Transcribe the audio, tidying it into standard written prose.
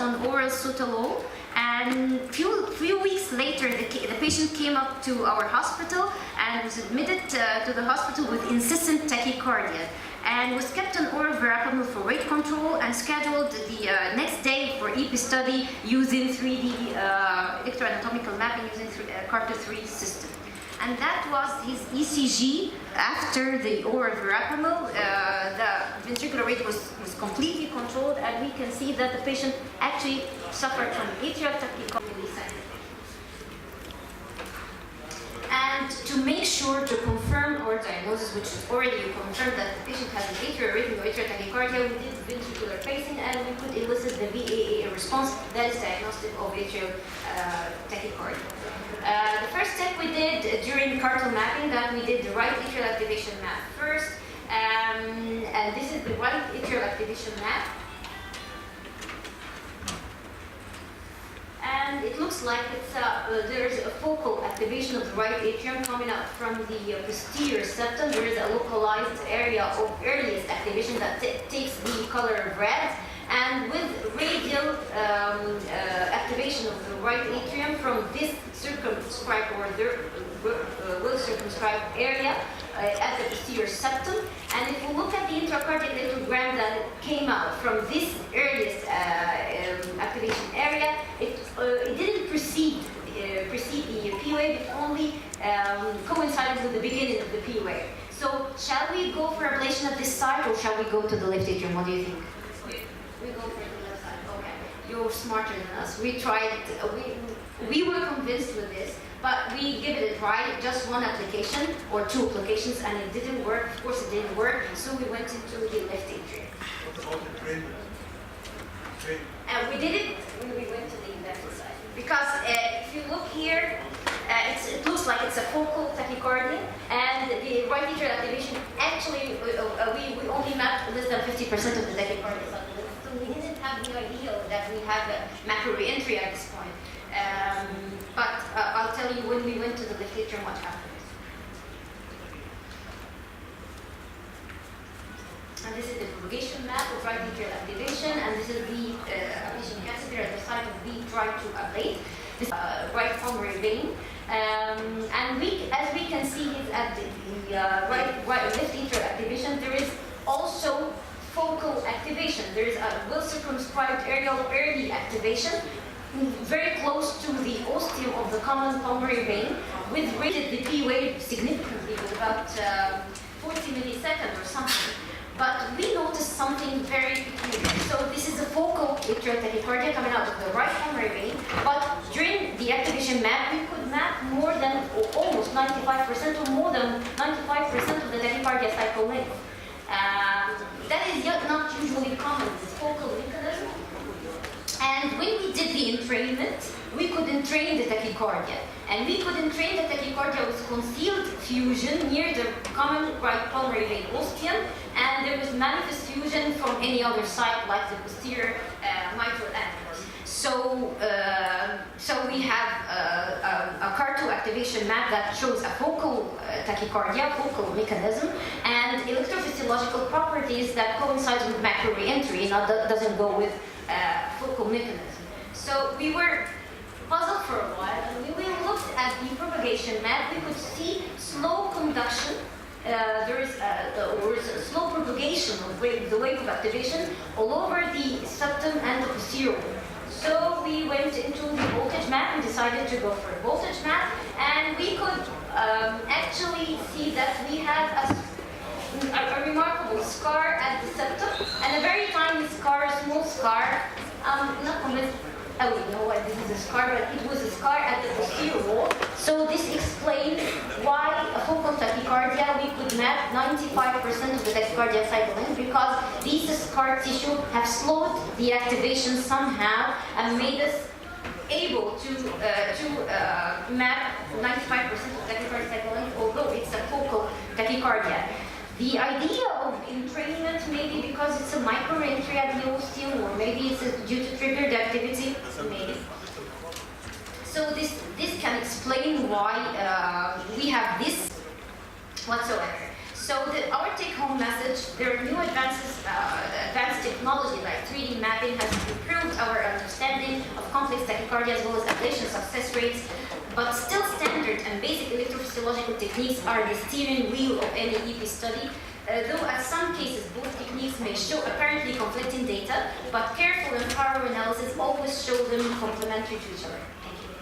on oral sotalol, and few weeks later the patient came up to our hospital and was admitted to the hospital with insistent tachycardia, and was kept on oral verapamil for weight control and scheduled the next day for EP study using 3D electroanatomical mapping using Carter 3 system. And that was his ECG after the oral verapamil. The ventricular rate was completely controlled, and we can see that the patient actually suffered from atrial tachycardia. And to make sure to confirm our diagnosis, which is already confirmed that the patient has an atrial rhythm or atrial tachycardia, we did ventricular pacing, and we could elicit the VAA response that is diagnostic of atrial tachycardia. The first step we did during cartal mapping, that we did the right atrial activation map first, and this is the right atrial activation map. And it looks like there's a focal activation of the right atrium coming out from the posterior septum. There is a localized area of earliest activation that takes the color of red. And with radial activation of the right atrium from this circumscribed or well circumscribed area at the posterior septum. And if we look at the intracardiac electrogram that came out from this earliest activation area, it didn't precede the P wave, it only coincided with the beginning of the P wave. So shall we go for ablation at this site, or shall we go to the left atrium? What do you think? We go for the left side. Okay, you're smarter than us. We tried. We were convinced with this, but we give it a try. Just one application or two applications, and it didn't work. Of course, it didn't work. So we went into the left atrium. What about the treatment? And we did it when we went to the left side, because if you look here, it looks like it's a focal tachycardia, and the right atrial activation actually we only mapped less than 50% of the tachycardia. So we didn't have the idea that we have a macro reentry at this point. But I'll tell you when we went to the left atrium what happened. And this is the propagation map of right atrial activation, and this is the ablation catheter at the site of the try to ablate. This right pulmonary vein. And as we can see at the left atrial activation, there is also focal activation. There is a well circumscribed area of early activation, very close to the ostium of the common pulmonary vein, with rated the P wave significantly with about 40 milliseconds or something. But we noticed something very peculiar. So this is a focal atrial tachycardia coming out of the right pulmonary vein, but during the activation map, we could map more than, or almost 95% or more than 95% of the tachycardia cycle length. That is not usually common, this focal mechanism. And when we did the entrainment, we could entrain the tachycardia. And we could entrain the tachycardia with concealed fusion near the common right pulmonary vein ostium, and there was manifest fusion from any other site like the posterior mitral annulus. So we have a CAR2 activation map that shows a focal tachycardia, focal mechanism, and electrophysiological properties that coincides with macro reentry, not doesn't go with focal mechanism. So we were puzzled for a while, and when we looked at the propagation map, we could see slow conduction. There is a slow propagation of the wave of activation all over the septum and the posterior wall. So we went into the voltage map and decided to go for a voltage map, and we could actually see that we had a remarkable scar at the septum, and a very tiny scar, a small scar. Not convinced. Oh, we know why this is a scar, but it was a scar at the posterior wall. So this explains why a focal tachycardia, we could map 95% of the tachycardia cycle length, because these scar tissue have slowed the activation somehow and made us able to map 95% of the tachycardia cycle length, although it's a focal tachycardia. The idea of entrainment, maybe because it's a micro-entry at the ostium, or maybe it's due to triggered activity, maybe. So this can explain why we have this whatsoever. So our take-home message: there are new advanced technology like 3D mapping has improved our understanding of complex tachycardia as well as ablation success rates, but still standard and basic electrophysiological techniques are the steering wheel of any EP study, though at some cases both techniques may show apparently conflicting data, but careful and thorough analysis always show them complementary to each other. Thank you.